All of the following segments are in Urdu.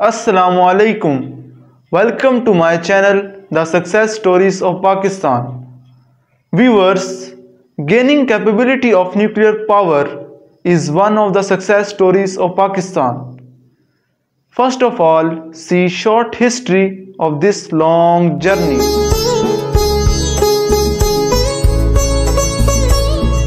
Assalamu alaikum. Welcome to my channel, The Success Stories of Pakistan. Viewers, gaining capability of nuclear power is one of the success stories of Pakistan. First of all, see short history of this long journey.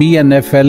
BNFL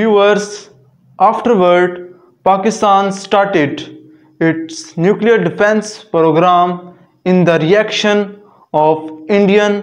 Viewers, afterward, Pakistan started its nuclear defense program in the reaction of Indian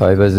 I was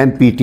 NPT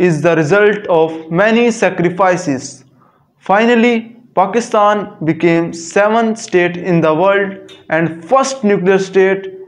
is the result of many sacrifices. Finally, Pakistan became 7th state in the world and first nuclear state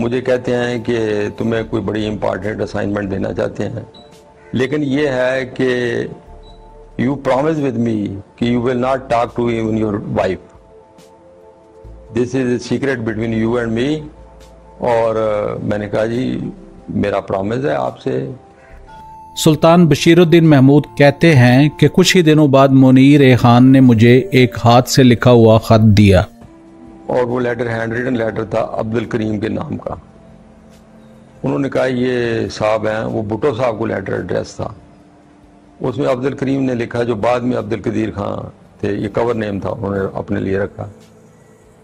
مجھے کہتے ہیں کہ تمہیں کوئی بڑی امپارٹنٹ اسائنمنٹ دینا چاہتے ہیں، لیکن یہ ہے کہ یو پرومس ود می کہ you will not talk to even your wife, this is a secret between you and me. اور میں نے کہا جی میرا پرومس ہے آپ سے. سلطان بشیر الدین محمود کہتے ہیں کہ کچھ ہی دنوں بعد منیر خان نے مجھے ایک ہاتھ سے لکھا ہوا خط دیا، اور وہ لیٹر ہینڈ ریٹن لیٹر تھا عبد الکریم کے نام کا. انہوں نے کہا یہ صاحب ہیں، وہ بھٹو صاحب کو لیٹر ایڈریس تھا. اس میں عبد الکریم نے لکھا، جو بعد میں عبد القدیر خان تھے، یہ کور نیم تھا انہوں نے اپنے لیے رکھا،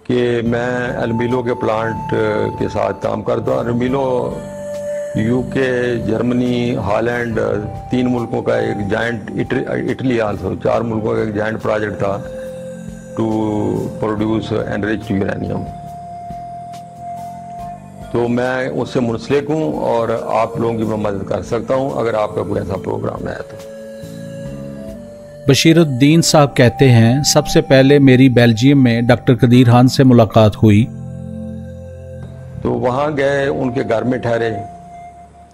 کہ میں المیلو کے پلانٹ کے ساتھ کام کرتا ہوں. المیلو یو کے، جرمنی، ہالینڈ، 3 ملکوں کا ایک جائنٹ، اٹلی آلسو 4 ملکوں کا ایک جائنٹ پروجیکٹ تھا ٹو پروڈیوس انریچڈ یورینیم. تو میں اس سے منسلک ہوں اور آپ لوگوں کی میں مدد کر سکتا ہوں اگر آپ کا کوئی ایسا پروگرام ہے تو. بشیر الدین صاحب کہتے ہیں سب سے پہلے میری بیلجیم میں ڈاکٹر قدیر خان سے ملاقات ہوئی. تو وہاں گئے، ان کے گھر میں ٹھہرے،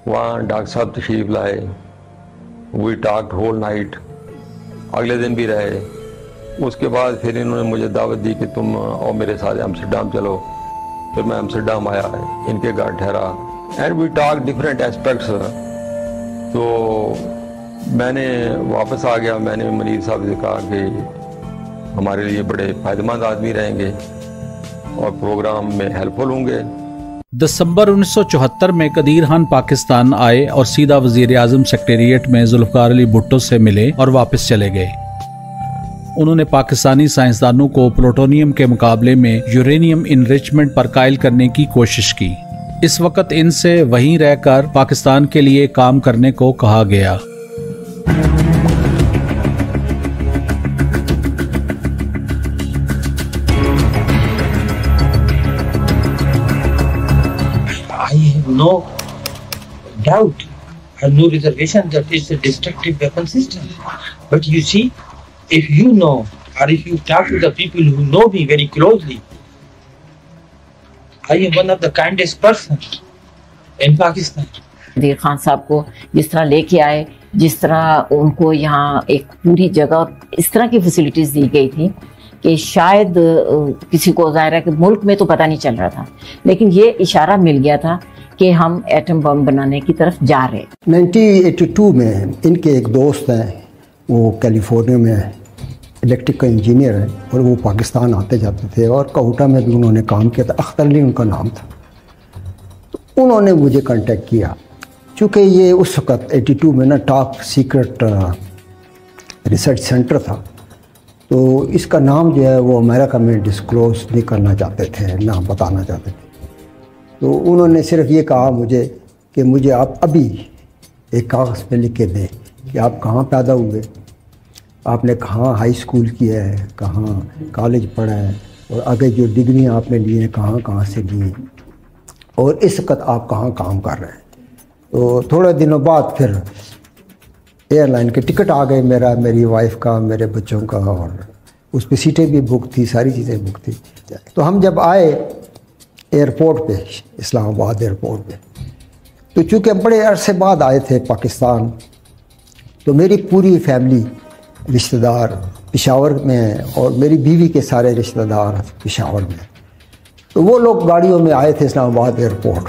وہاں ڈاکٹر صاحب تشریف لائے، وی ٹاکڈ ہول نائٹ، اگلے دن بھی رہے. اس کے بعد پھر انہوں نے مجھے دعوت دی کہ تم اور میرے ساتھ ایمسٹرڈیم چلو. پھر میں ایمسٹرڈیم آیا، ان کے گھر ٹھہرا، and we talk different aspects. تو میں نے واپس آ گیا. میں نے منیر صاحب سے کہا کہ ہمارے لیے بڑے فائدہ مند آدمی رہیں گے اور پروگرام میں ہیلپ فل ہوں گے. دسمبر 1974 میں قدیر خان پاکستان آئے اور سیدھا وزیر اعظم سیکریٹریٹ میں ذوالفقار علی بھٹو سے ملے اور واپس چلے گئے. انہوں نے پاکستانی سائنسدانوں کو پلوٹونیم کے مقابلے میں یورینیم انریچمنٹ پر قائل کرنے کی کوشش کی. اس وقت ان سے وہیں رہ کر پاکستان کے لیے کام کرنے کو کہا گیا. I have no doubt and no reservation that it's a destructive weapon system. But you see, if you know, or if you talk to the people who know me very closely, I am one of the kindest persons in Pakistan. قدیر خان صاحب کو جس طرح لے کے آئے، جس طرح ان کو یہاں ایک پوری جگہ اس طرح کی فیسلٹیز دی گئی تھی کہ شاید کسی کو ظاہر ہے کہ ملک میں تو پتہ نہیں چل رہا تھا، لیکن یہ اشارہ مل گیا تھا کہ ہم ایٹم بم بنانے کی طرف جا رہے. 1982 میں ان کے ایک دوست ہیں، وہ کیلیفورنیا میں الیکٹریکل انجینئر ہیں اور وہ پاکستان آتے جاتے تھے اور کوٹا میں بھی انہوں نے کام کیا تھا. اختر علی ان کا نام تھا. تو انہوں نے مجھے کانٹیکٹ کیا، چونکہ یہ اس وقت 82 میں نا ٹاپ سیکرٹ ریسرچ سینٹر تھا، تو اس کا نام جو ہے وہ امریکہ میں ڈسکلوز نہیں کرنا چاہتے تھے، نہ بتانا چاہتے تھے. تو انہوں نے صرف یہ کہا مجھے کہ مجھے آپ ابھی ایک کاغذ پہ لکھ کے دیں کہ آپ کہاں پیدا ہوئے، آپ نے کہاں ہائی اسکول کیا ہے، کہاں کالج پڑھا ہے، اور آگے جو ڈگری آپ نے لی ہیں کہاں سے لی ہیں، اور اس وقت آپ کہاں کام کر رہے ہیں. تو تھوڑے دنوں بعد پھر ایئر لائن کے ٹکٹ آ گئے، میری وائف کا، میرے بچوں کا، اور اس پہ سیٹیں بھی بک تھی، ساری چیزیں بک تھی. تو ہم جب آئے ایئرپورٹ پہ، اسلام آباد ایئرپورٹ پہ، تو چونکہ ہم بڑے عرصے بعد آئے تھے پاکستان، تو میری پوری فیملی رشتہ دار پشاور میں ہیں اور میری بیوی کے سارے رشتہ دار پشاور میں. تو وہ لوگ گاڑیوں میں آئے تھے اسلام آباد ایئرپورٹ.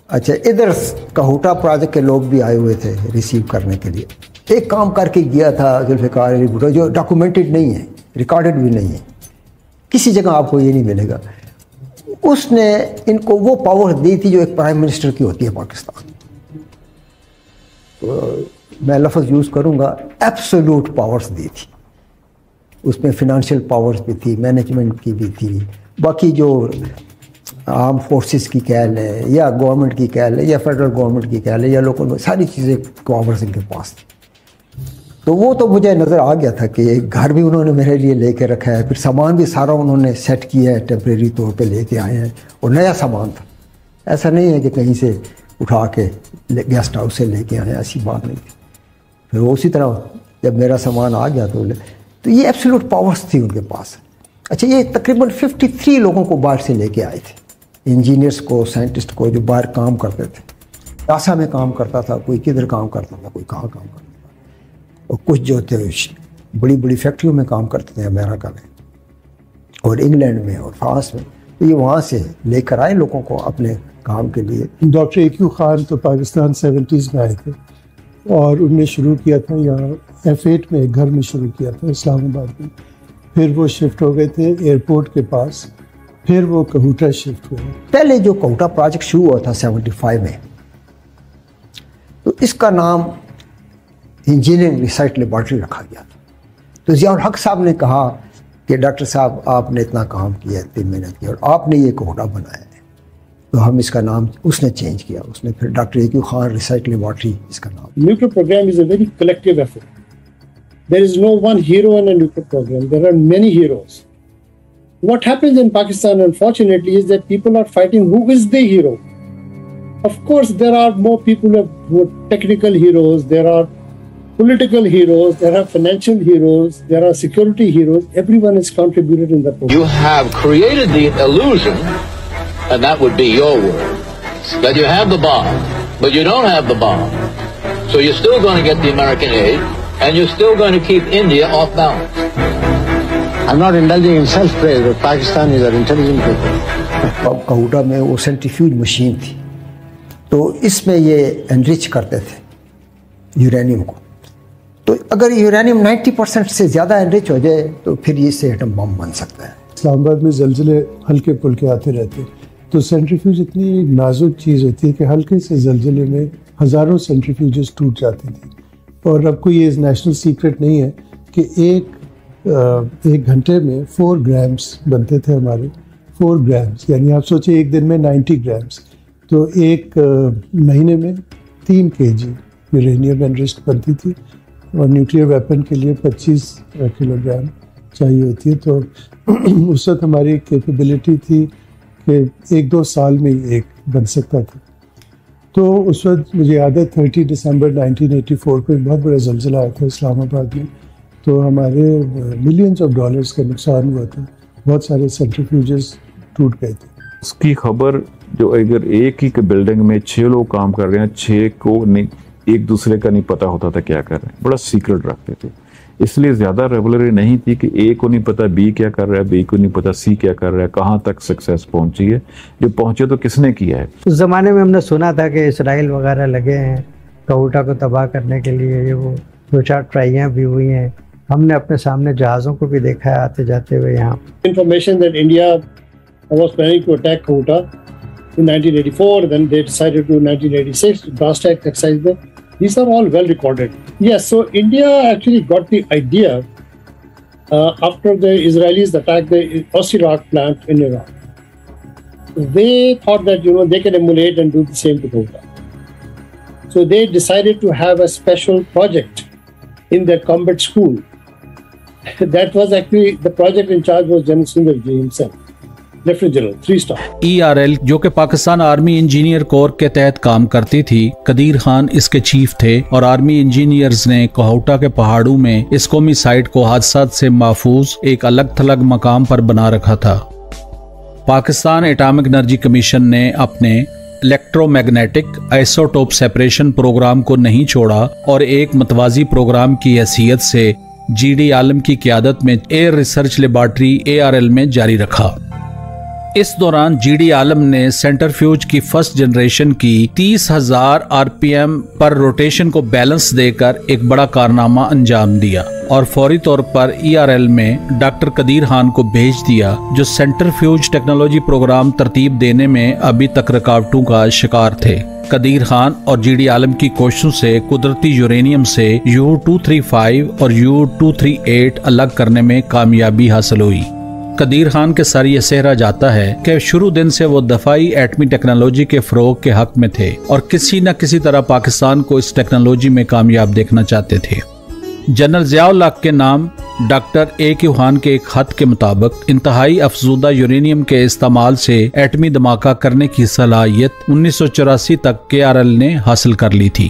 اچھا، ادھر کہوٹا پروجیکٹ کے لوگ بھی آئے ہوئے تھے ریسیو کرنے کے لیے. ایک کام کر کے گیا تھا ذوالفقار علی بھٹو، جو ڈاکومنٹڈ نہیں ہے، ریکارڈڈ بھی نہیں ہے، کسی جگہ آپ کو یہ نہیں ملے گا. اس نے ان کو وہ پاور دی تھی جو ایک پرائم منسٹر کی ہوتی ہے پاکستان. میں لفظ یوز کروں گا، ایبسولوٹ پاورز دی تھی. اس میں فنانشیل پاورز بھی تھی، مینجمنٹ کی بھی تھی، باقی جو آرم فورسز کی کہہ لیں یا گورنمنٹ کی کہہ لیں یا فیڈرل گورنمنٹ کی کہہ لیں یا لوکل، ساری چیزیں پاورز ان کے پاس تھی. تو وہ تو مجھے نظر آ گیا تھا کہ ایک گھر بھی انہوں نے میرے لیے لے کے رکھا ہے، پھر سامان بھی سارا انہوں نے سیٹ کیا ہے، ٹیمپریری طور پہ لے کے آئے ہیں، اور نیا سامان تھا. ایسا نہیں ہے کہ کہیں سے اٹھا کے گیسٹ ہاؤس سے لے کے آئے، ایسی بات نہیں تھی. پھر وہ اسی طرح جب میرا سامان آ گیا تو یہ ایبسولوٹ پاورز تھی ان کے پاس. اچھا، یہ تقریباً 53 لوگوں کو باہر سے لے کے آئے تھے. انجینئرس کو, سائنٹسٹ کو جو باہر کام کرتے تھے. ناسا میں کام کرتا تھا, کوئی کدھر کام کرتا تھا, کوئی کہاں کام کرتا تھا, اور کچھ جو تھے بڑی بڑی فیکٹریوں میں کام کرتے تھے امریکہ میں اور انگلینڈ میں اور فرانس میں. تو یہ وہاں سے لے کر آئے لوگوں کو اپنے کام کے لیے. ڈاکٹر AQ خان تو پاکستان 70s میں آئے تھے اور انہوں نے شروع کیا تھا یہاں F8 میں ایک گھر میں شروع کیا تھا اسلام آباد میں. پھر وہ شفٹ ہو گئے تھے ایئرپورٹ کے پاس, پھر وہ کہوٹا شفٹ ہوئے. پہلے جو کہوٹا پروجیکٹ شروع ہوا تھا 75 میں, تو اس کا نام انجینئرنگ ریسرچ لیبارٹری رکھا گیا تھا. تو ضیاء الحق صاحب نے کہا کہ ڈاکٹر صاحب آپ نے اتنا کام کیا, اتنی محنت کی, اور آپ نے یہ کہوٹا بنایا ہے, تو ہم اس کا نام اس نے چینج کیا. اس نے پھر doctor AQ Khan research laboratory اس کا نام. Nuclear program is a very collective effort. There is no one hero in a nuclear program. There are many heroes. What happens in Pakistan, unfortunately, is that people are fighting who is the hero. Of course, there are more people who are technical heroes. There are political heroes. There are financial heroes. There are security heroes. Everyone has contributed in the program. You have created the illusion, and that would be your word, that you have the bomb, but you don't have the bomb. So you're still going to get the American aid, and you're still going to keep India off balance. I'm not indulging in self-praise, but Pakistan is an intelligent people. کہوٹا میں وہ سینٹریفیوج مشین تھی, تو اس میں یہ انرچ کرتے تھے یورینیم کو. تو اگر یورینیم 90% سے زیادہ انرچ ہو جائے تو پھر یہ سے ایٹم بم بن سکتا ہے. اسلام آباد میں زلزلے ہلکے پھلکے آتے رہتے, تو سینٹریفیوج اتنی نازک چیز ہوتی ہے کہ ہلکے سے زلزلے میں ہزاروں سینٹریفیوجز ٹوٹ جاتی تھیں. اور اب کوئی یہ نیشنل سیکرٹ نہیں ہے کہ ایک گھنٹے میں 4 گرامز بنتے تھے ہمارے. 4 گرامز یعنی آپ سوچیں ایک دن میں 90 گرامز, تو ایک مہینے میں 3 kg یورینیم انرچڈ بنتی تھی, اور نیوکلیئر ویپن کے لیے 25 کلو گرام چاہیے ہوتی ہے. تو اس وقت ہماری کیپیبلٹی تھی کہ 1-2 سال میں ایک بن سکتا تھا. تو اس وقت مجھے یاد ہے 30 دسمبر 1984 کو ایک بہت بڑا زلزلہ آیا تھا اسلام آباد میں, تو ہمارے ملینز آف ڈالرز کا نقصان ہوا تھا, بہت سارے سینٹریفیوجز ٹوٹ گئے تھے. اس کی خبر جو اگر ایک ہی بلڈنگ میں 6 لوگ کام کر رہے ہیں, 6 کو نہیں ایک دوسرے کا نہیں پتہ ہوتا تھا کیا کر رہے ہیں, بڑا سیکرٹ رکھتے تھے. اس لیے زیادہ ریگولری نہیں تھی کہ اے کو نہیں پتا بی کیا کر رہا ہے, بی کو نہیں پتا سی کیا کر رہا ہے, کہاں تک سکسیس پہنچی ہے, جو پہنچے تو کس نے کیا ہے. اس زمانے میں ہم نے سنا تھا کہ اسرائیل وغیرہ لگے ہیں کہوٹا کو تباہ کرنے کے لیے, یہ وہ 2-4 ٹرائیاں بھی ہوئی ہیں. ہم نے اپنے سامنے جہازوں کو بھی دیکھا ہے آتے جاتے ہوئے یہاں. Information that India was planning to attack Kehota in 1984, then they decided to 1986 to blast exercise there. These are all well recorded. Yes, so India actually got the idea after the Israelis attacked the Osirak plant in Iraq. They thought that they can emulate and do the same to Kehota. So they decided to have a special project in their combat school. That was actually the project in charge was General Sundar Ji himself. ERL جو کہ پاکستان آرمی انجینئر کور کے تحت کام کرتی تھی, قدیر خان اس کے چیف تھے, اور آرمی انجینئرز نے کہوٹا کے پہاڑوں میں اس قومی سائٹ کو حادثات سے محفوظ ایک الگ تھلگ مقام پر بنا رکھا تھا. پاکستان ایٹامک انرجی کمیشن نے اپنے electromagnetic isotope separation programme کو نہیں چھوڑا اور ایک متوازی پروگرام کی حیثیت سے GD عالم کی قیادت میں ایئر ریسرچ لیبارٹری ARL میں جاری رکھا. اس دوران GD عالم نے سینٹرفیوج کی فرسٹ جنریشن کی 30,000 RPM پر روٹیشن کو بیلنس دے کر ایک بڑا کارنامہ انجام دیا, اور فوری طور پر ERL میں ڈاکٹر قدیر خان کو بھیج دیا, جو سینٹرفیوج ٹیکنالوجی پروگرام ترتیب دینے میں ابھی تک رکاوٹوں کا شکار تھے. قدیر خان اور GD عالم کی کوششوں سے قدرتی یورینیم سے U-235 اور U-238 الگ کرنے میں کامیابی حاصل ہوئی. قدیر خان کے سر یہ سہرا جاتا ہے کہ شروع دن سے وہ دفاعی ایٹمی ٹیکنالوجی کے فروغ کے حق میں تھے اور کسی نہ کسی طرح پاکستان کو اس ٹیکنالوجی میں کامیاب دیکھنا چاہتے تھے. جنرل ضیاء الحق کے نام ڈاکٹر AQ خان کے ایک خط کے مطابق انتہائی افزودہ یورینیم کے استعمال سے ایٹمی دھماکہ کرنے کی صلاحیت 1984 تک KRL نے حاصل کر لی تھی.